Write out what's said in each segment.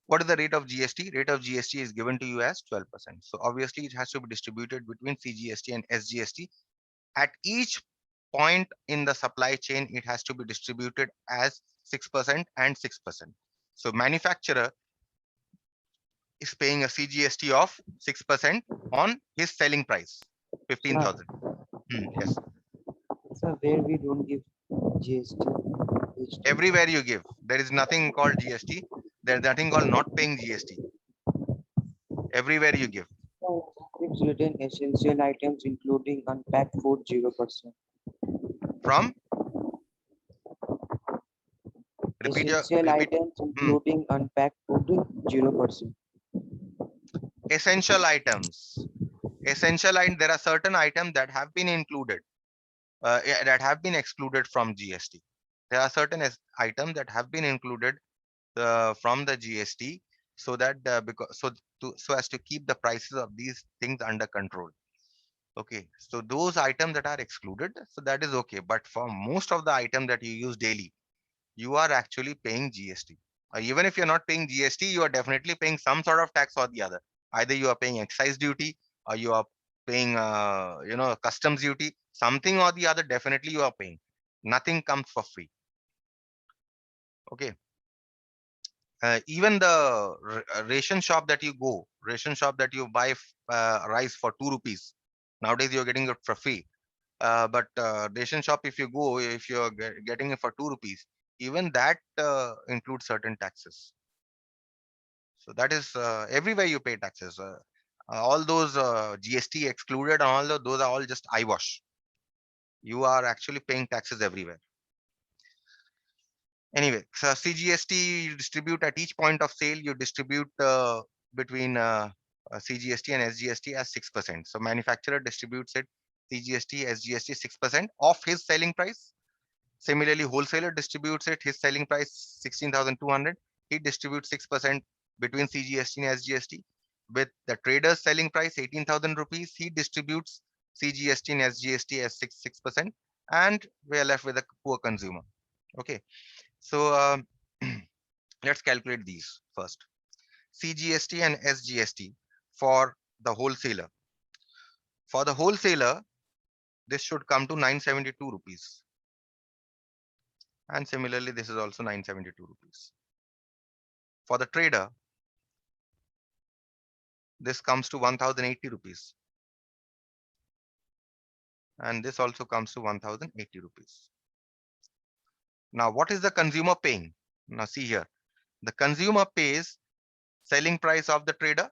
What is the rate of GST? Rate of GST is given to you as 12%. So obviously it has to be distributed between CGST and SGST. At each point in the supply chain, it has to be distributed as 6% and 6%. So manufacturer is paying a CGST of 6% on his selling price, Sir, 15,000. Yes. sir, where we don't give GST, GST. Everywhere you give, there is nothing called GST. There's nothing called not paying GST. Everywhere you give. So, it's written essential items including unpacked food 0%. From, repeat your, Essential repeat. items Hmm. including unpacked food 0%. Essential items. Essential, and there are certain items that have been included, yeah, that have been excluded from GST. There are certain items that have been included from the GST, so that because so as to keep the prices of these things under control. Okay, so those items that are excluded, so that is okay. But for most of the items that you use daily, you are actually paying GST. Even if you're not paying GST, you are definitely paying some sort of tax or the other. Either you are paying excise duty, or you are paying, customs duty. Something or the other, definitely you are paying. Nothing comes for free. Okay. Even the ration shop that you go, ration shop that you buy rice for 2 rupees. Nowadays you're getting it for free. But ration shop, if you go, if you're getting it for 2 rupees, even that includes certain taxes. So that is everywhere you pay taxes. All those GST excluded, all those are all just eyewash. You are actually paying taxes everywhere. Anyway, so CGST you distribute at each point of sale. You distribute between CGST and SGST as 6%. So manufacturer distributes it CGST, SGST 6% of his selling price. Similarly, wholesaler distributes it his selling price 16,200. He distributes 6% between CGST and SGST. With the trader's selling price 18,000 rupees, he distributes CGST and SGST as 6%, and we are left with a poor consumer. Okay, so let's calculate these first. CGST and SGST for the wholesaler. For the wholesaler, this should come to 972 rupees. And similarly, this is also 972 rupees. For the trader, this comes to 1080 rupees. And this also comes to 1080 rupees. Now, what is the consumer paying? Now, see here. The consumer pays selling price of the trader,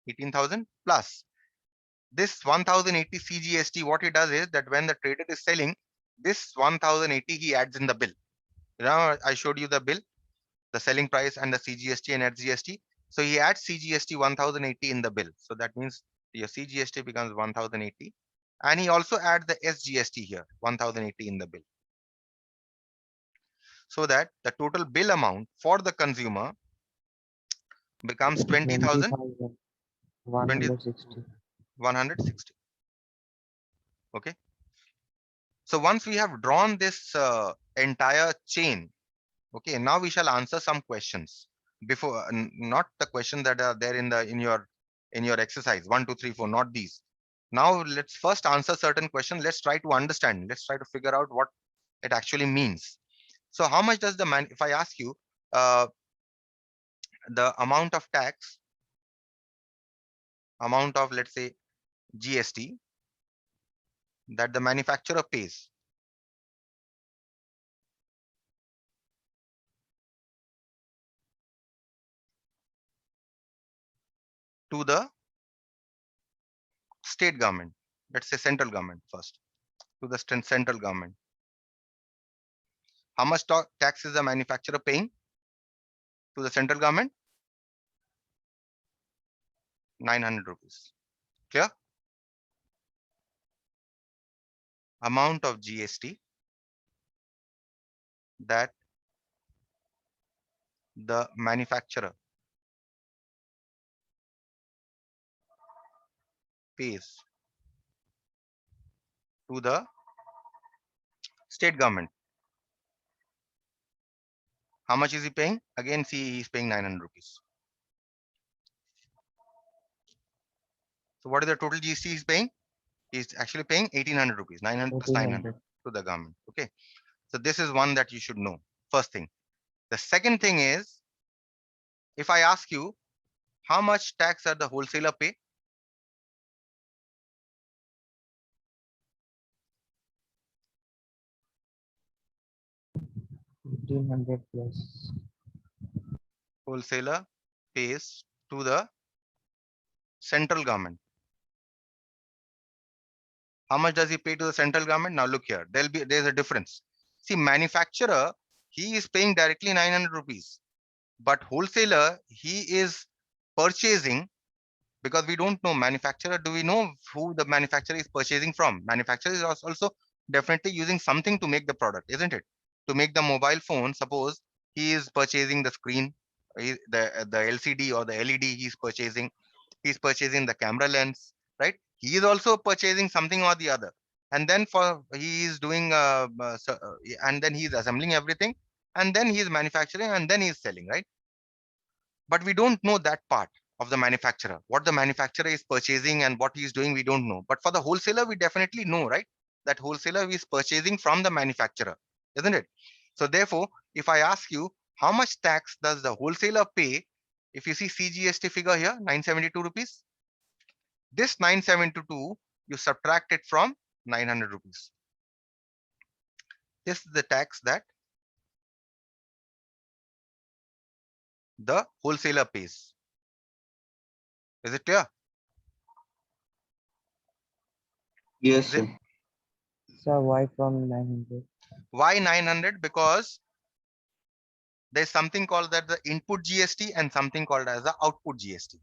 18,000 plus this 1080 CGST. What it does is that when the trader is selling, this 1080 he adds in the bill. Now, I showed you the bill, the selling price and the CGST and SGST. So he adds CGST 1080 in the bill. So that means your CGST becomes 1080. And he also adds the SGST here, 1080 in the bill. So that the total bill amount for the consumer becomes 20,000, 20,000, 20, 160. 160. Okay. So once we have drawn this entire chain, okay, now we shall answer some questions before, not the question that are there in the in your exercise 1, 2, 3, 4, not these. Now let's first answer certain questions. Let's try to understand. Let's try to figure out what it actually means. So how much does the man? If I ask you uh, the amount of let's say GST that the manufacturer pays to the state government, let's say central government first, to the central government. How much tax is the manufacturer paying to the central government? 900 rupees. Clear? Amount of GST that the manufacturer pays to the state government. How much is he paying? Again, see, he's paying 900 rupees. So what is the total GST he's paying? He's actually paying 1800 rupees, 900 plus 900 1800. to the government. Okay. So this is one that you should know. First thing. The second thing is, if I ask you, how much tax are the wholesaler pay? 1800 plus. Wholesaler pays to the central government. How much does he pay to the central government? Now look here, there's a difference. See, manufacturer, he is paying directly 900 rupees, but wholesaler, he is purchasing, because we don't know manufacturer. Do we know who the manufacturer is purchasing from? Manufacturer is also definitely using something to make the product, isn't it? To make the mobile phone, suppose he is purchasing the screen, the LCD or the LED, he's purchasing the camera lens, right? He is also purchasing something or the other, and then for he is doing and then he's assembling everything, and then he is manufacturing, and then he is selling, right? But we don't know that part of the manufacturer, what the manufacturer is purchasing and what he is doing, we don't know. But for the wholesaler, we definitely know, right? That wholesaler is purchasing from the manufacturer, isn't it? So therefore, if I ask you, how much tax does the wholesaler pay? If you see CGST figure here, 972 rupees, this 972, you subtract it from 900 rupees. This is the tax that the wholesaler pays. Is it clear? Yes, Is it? sir. Sir, why from 900? Why 900? Because there's something called that the input GST and something called as the output GST.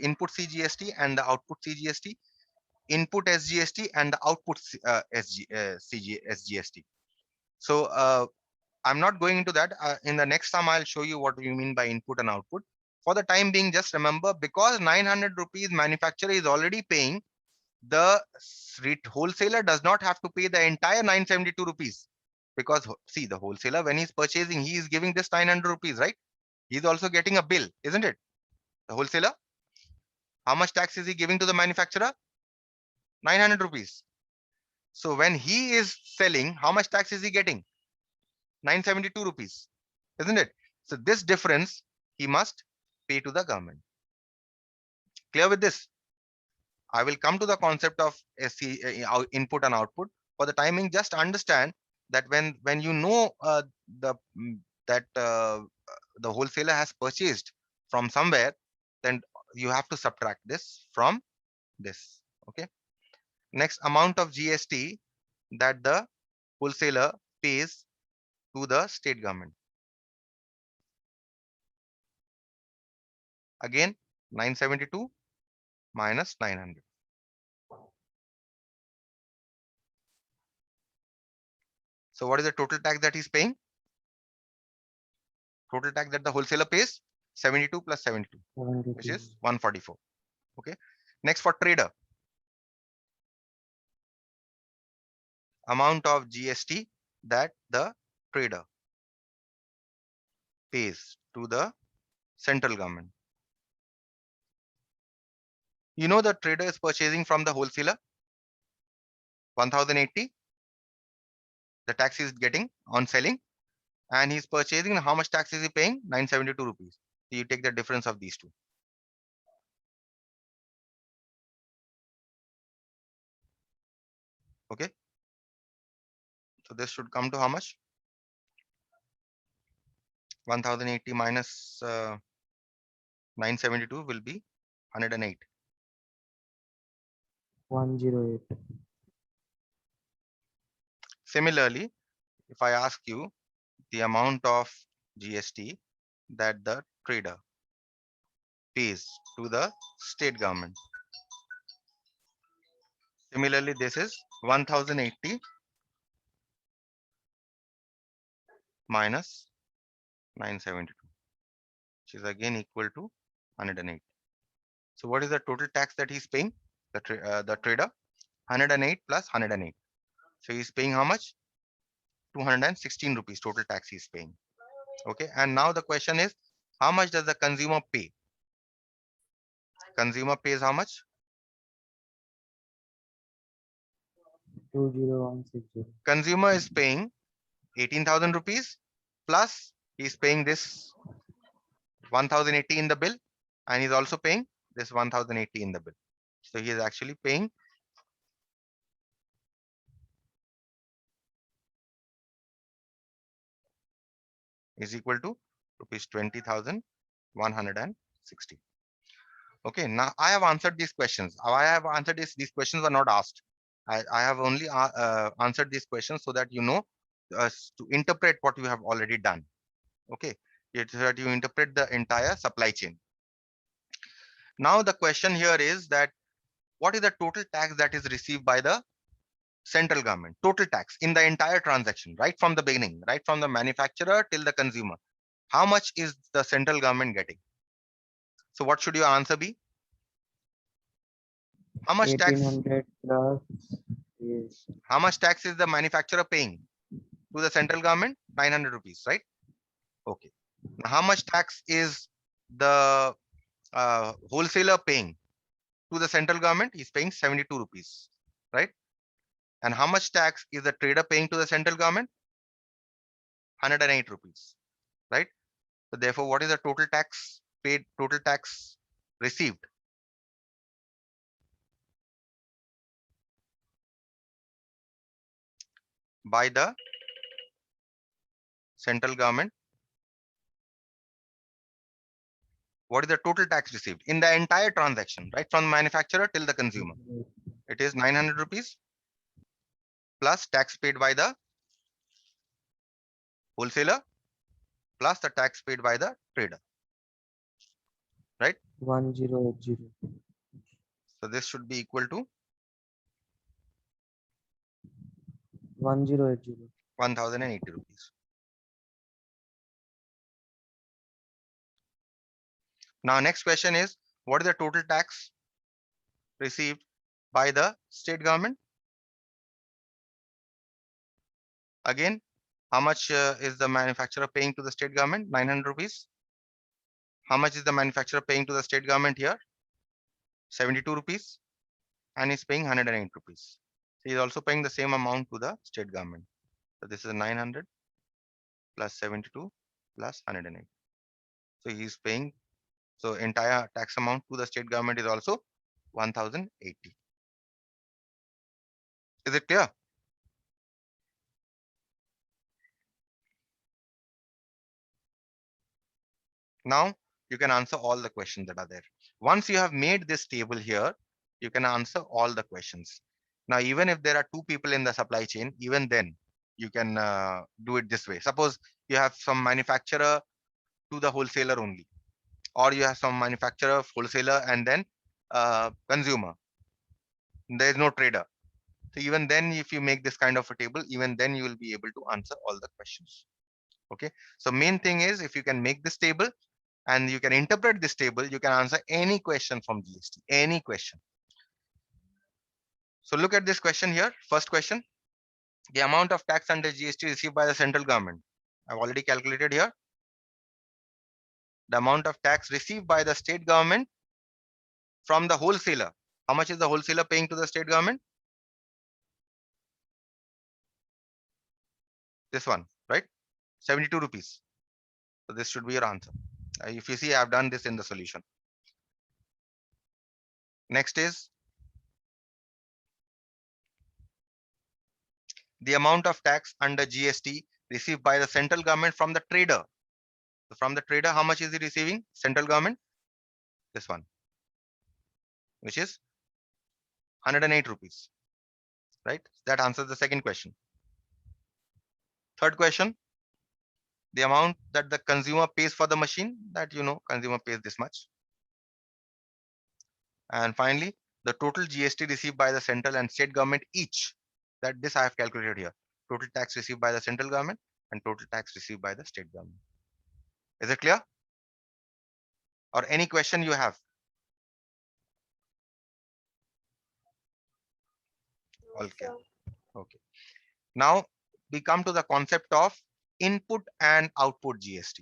Input CGST and the output CGST, input SGST and the output SGST. So I'm not going into that. In the next time, I'll show you what we mean by input and output. For the time being, just remember, because 900 rupees manufacturer is already paying, the wholesaler does not have to pay the entire 972 rupees. Because see, the wholesaler, when he's purchasing, he is giving this 900 rupees, right? He's also getting a bill, isn't it? The wholesaler, how much tax is he giving to the manufacturer? 900 rupees. So when he is selling, how much tax is he getting? 972 rupees, isn't it? So this difference he must pay to the government. Clear with this? I will come to the concept of input and output. For the timing, just understand that when you know the that the wholesaler has purchased from somewhere, then you have to subtract this from this. Okay. Next, amount of GST that the wholesaler pays to the state government. Again, 972 minus 900. So what is the total tax that he's paying? Total tax that the wholesaler pays, 72 plus 72, which 72. is 144. Okay. Next, for trader, amount of GST that the trader pays to the central government. You know, the trader is purchasing from the wholesaler 1080, the tax is getting on selling, and he's purchasing. How much tax is he paying? 972 rupees. So you take the difference of these two. Okay. So this should come to how much? 1080 minus 972 will be 108. 108. Similarly, if I ask you the amount of GST that the trader pays to the state government. Similarly, this is 1080 minus 972, which is again equal to 108. So what is the total tax that he's paying? The trader, 108 plus 108. So he's paying how much? 216 rupees total tax he's paying. Okay, and now the question is, how much does the consumer pay? Consumer pays how much? 20160. Consumer is paying 18,000 rupees plus he's paying this 1080 in the bill, and he's also paying this 1080 in the bill. So he is actually paying is equal to rupees 20,160. Okay, now I have answered these questions. I have answered these questions were not asked. I have only answered these questions so that you know to interpret what you have already done. Okay, so that you interpret the entire supply chain. Now the question here is that what is the total tax that is received by the central government? Total tax in the entire transaction, right from the beginning, right from the manufacturer till the consumer. How much is the central government getting? So what should your answer be? How much tax? 1800 plus is How much tax is the manufacturer paying to the central government? 900 rupees, right? Okay. Now, how much tax is the wholesaler paying to the central government? He's paying 72 rupees, right? And how much tax is the trader paying to the central government? 108 rupees, right? So therefore, what is the total tax paid, total tax received? By the central government? What is the total tax received in the entire transaction, right? From manufacturer till the consumer. It is 900 rupees plus tax paid by the wholesaler plus the tax paid by the trader, right? 1080. So this should be equal to 1080. 1080 rupees. Now, next question is, what is the total tax received by the state government? Again, how much is the manufacturer paying to the state government? 900 rupees. How much is the manufacturer paying to the state government here? 72 rupees. And he's paying 108 rupees. So he's also paying the same amount to the state government. So this is 900 plus 72 plus 108. So he's paying, so entire tax amount to the state government is also 1080. Is it clear? Now you can answer all the questions that are there. Once you have made this table here, you can answer all the questions. Now, even if there are two people in the supply chain, even then you can do it this way. Suppose you have some manufacturer to the wholesaler only, or you have some manufacturer, wholesaler, and then consumer. There is no trader. So even then, if you make this kind of a table, even then you will be able to answer all the questions. Okay. So main thing is, if you can make this table and you can interpret this table, you can answer any question from GST, any question. So look at this question here. First question, the amount of tax under GST received by the central government. I've already calculated here. The amount of tax received by the state government from the wholesaler. How much is the wholesaler paying to the state government? This one, right? 72 rupees. So this should be your answer. If you see, I've done this in the solution. Next is the amount of tax under GST received by the central government from the trader. So from the trader, how much is he receiving? Central government, this one, which is 108 rupees, right? That answers the second question. Third question, the amount that the consumer pays for the machine, that consumer pays this much. And finally, the total GST received by the central and state government each, that this I have calculated here. Total tax received by the central government and total tax received by the state government. Is it clear? Or any question you have? All clear. Okay. Now we come to the concept of input and output GST.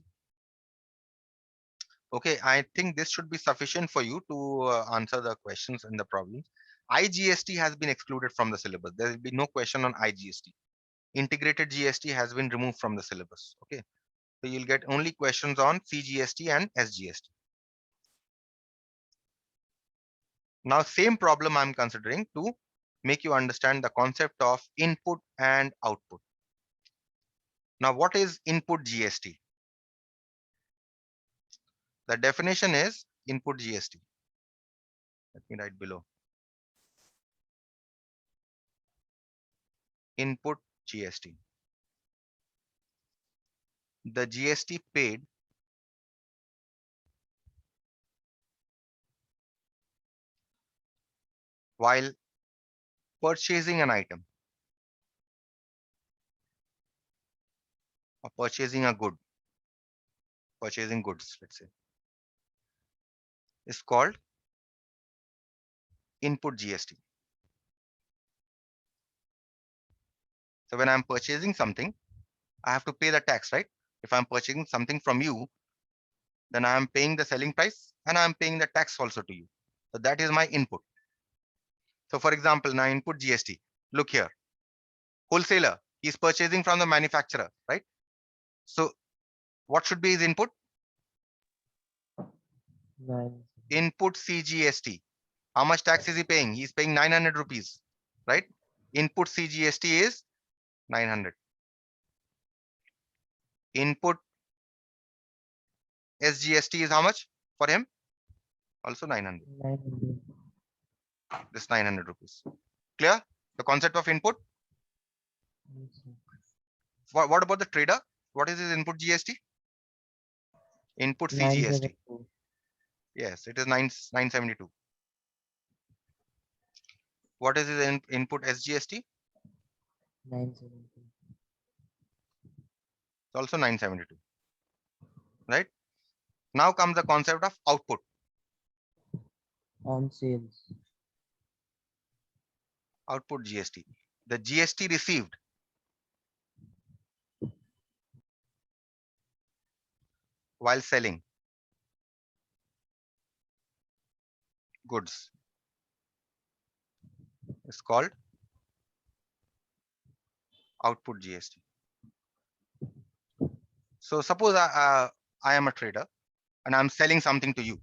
Okay, I think this should be sufficient for you to answer the questions and the problems. IGST has been excluded from the syllabus. There will be no question on IGST. Integrated GST has been removed from the syllabus. Okay, so you'll get only questions on CGST and SGST. Now, same problem I'm considering to make you understand the concept of input and output. Now, what is input GST? The definition is input GST. Let me write below. Input GST. The GST paid while purchasing an item or purchasing a good, purchasing goods, let's say, is called input GST. So when I'm purchasing something, I have to pay the tax, right? If I'm purchasing something from you, then I am paying the selling price and I'm paying the tax also to you. So that is my input. So for example, now input GST, look here, wholesaler, he's purchasing from the manufacturer, right? So what should be his input? 9. Input CGST. How much tax is he paying? He's paying 900 rupees, right? Input CGST is 900. Input SGST is how much for him? Also 900. 900. This 900 rupees. Clear? The concept of input. Yes, sir. What about the trader? What is his input GST? Input CGST. 972. Yes, it is 972. What is his input SGST? 972. It's also 972. Right? Now comes the concept of output. On sales. Output GST. The GST received while selling goods is called output GST. So suppose I am a trader and I'm selling something to you.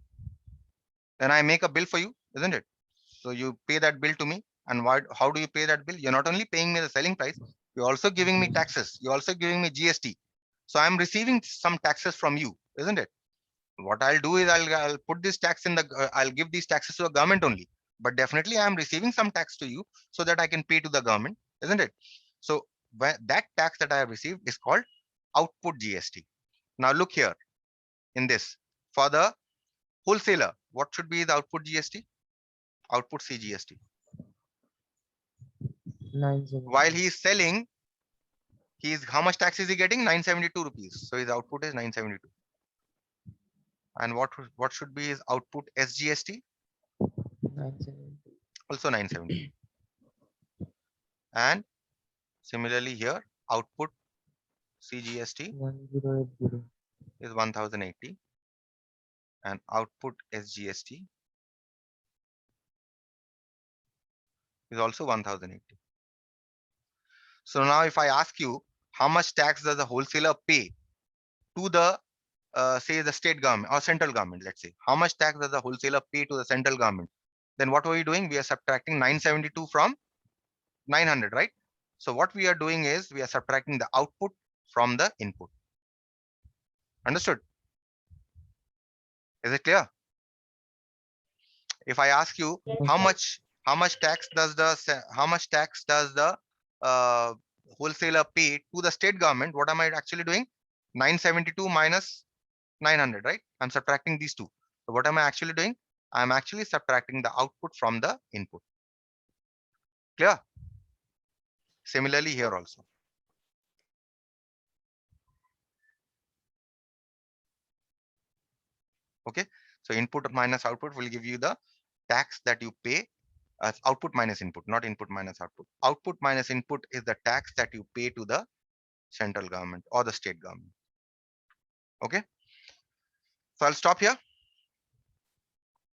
Then I make a bill for you, isn't it? So you pay that bill to me. And how do you pay that bill? You're not only paying me the selling price, you're also giving me taxes. You're also giving me GST. So I'm receiving some taxes from you, isn't it? What I'll do is I'll put this tax in the, I'll give these taxes to the government only. But definitely I'm receiving some tax to you so that I can pay to the government, isn't it? So that tax that I have received is called output GST. Now look here in this. For the wholesaler, what should be the output GST? Output CGST. 972. While he is selling, how much tax is he getting? 972 rupees. So his output is 972. And what should be his output SGST? 972. Also 972. And similarly here, output CGST 1080. is 1080 and output SGST is also 1080. So now if I ask you, how much tax does the wholesaler pay to the say the state government or central government, let's say, how much tax does the wholesaler pay to the central government? Then what are we doing? We are subtracting 972 from 900, right? So what we are doing is we are subtracting the output from the input. Understood? Is it clear? If I ask you how much tax does the wholesaler pay to the state government, what am I actually doing? 972 minus 900, right? I'm subtracting these two. So what am I actually doing? I'm actually subtracting the output from the input. Clear? Similarly here also. Okay. So input minus output will give you the tax that you pay as output minus input, not input minus output. Output minus input is the tax that you pay to the central government or the state government. Okay. So I'll stop here.